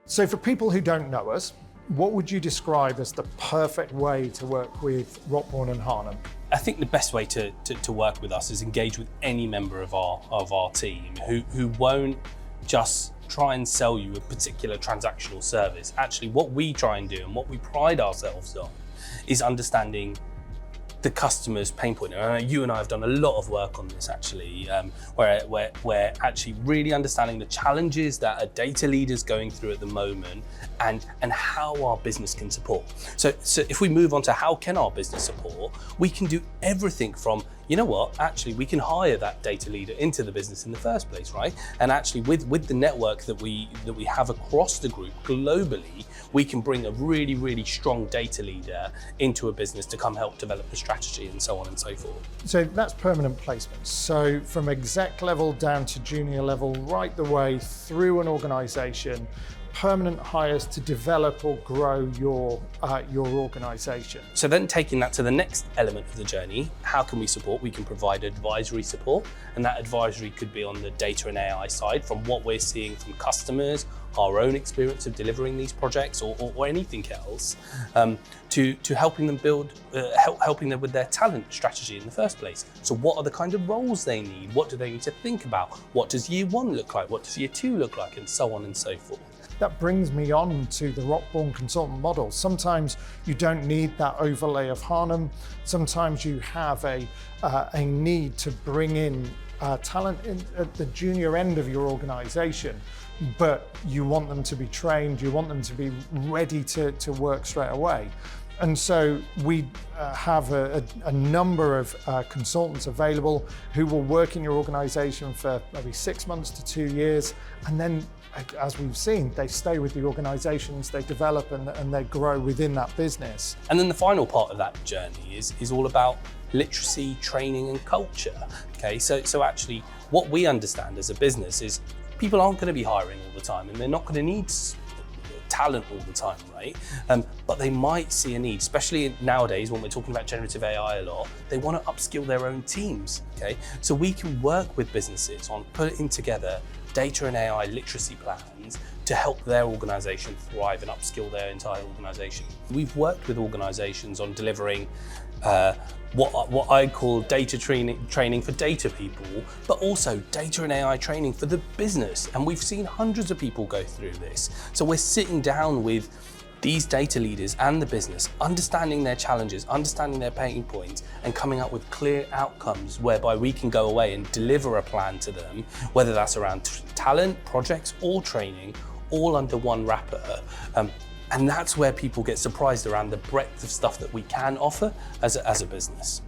So for people who don't know us, what would you describe as the perfect way to work with Rockborne and Harnham? I think the best way to work with us is engage with any member of our team who won't just try and sell you a particular transactional service. Actually, what we try and do and what we pride ourselves on is understanding the customer's pain point. And I know you and I have done a lot of work on this actually, where actually really understanding the challenges that a data leader is going through at the moment and how our business can support. So if we move on to how can our business support, we can do everything from, you know what, actually we can hire that data leader into the business in the first place, right? And actually with the network that we have across the group globally, we can bring a really, really strong data leader into a business to come help develop the strategy and so on and so forth. So that's permanent placements. So from exec level down to junior level, right the way through an organization, permanent hires to develop or grow your organization. So then taking that to the next element of the journey, how can we support? We can provide advisory support, and that advisory could be on the data and AI side from what we're seeing from customers, our own experience of delivering these projects or anything else, to helping them build, helping them with their talent strategy in the first place. So what are the kind of roles they need? What do they need to think about? What does year one look like? What does year two look like? And so on and so forth. That brings me on to the Rockborne consultant model. Sometimes you don't need that overlay of Harnham. Sometimes you have a need to bring in talent at the junior end of your organization, but you want them to be trained, you want them to be ready to work straight away. And so we have a number of consultants available who will work in your organization for maybe 6 months to 2 years. And then, as we've seen, they stay with the organizations, they develop and they grow within that business. And then the final part of that journey is all about literacy, training and culture. Okay, so actually what we understand as a business is people aren't going to be hiring all the time and they're not going to need talent all the time, right? But they might see a need, especially nowadays when we're talking about generative AI a lot, they want to upskill their own teams, okay? So we can work with businesses on putting together data and AI literacy plans to help their organization thrive and upskill their entire organization. We've worked with organizations on delivering what I call data training for data people, but also data and AI training for the business. And we've seen hundreds of people go through this. So we're sitting down with these data leaders and the business, understanding their challenges, understanding their pain points, and coming up with clear outcomes whereby we can go away and deliver a plan to them, whether that's around talent, projects, or training, all under one wrapper. And that's where people get surprised around the breadth of stuff that we can offer as a business.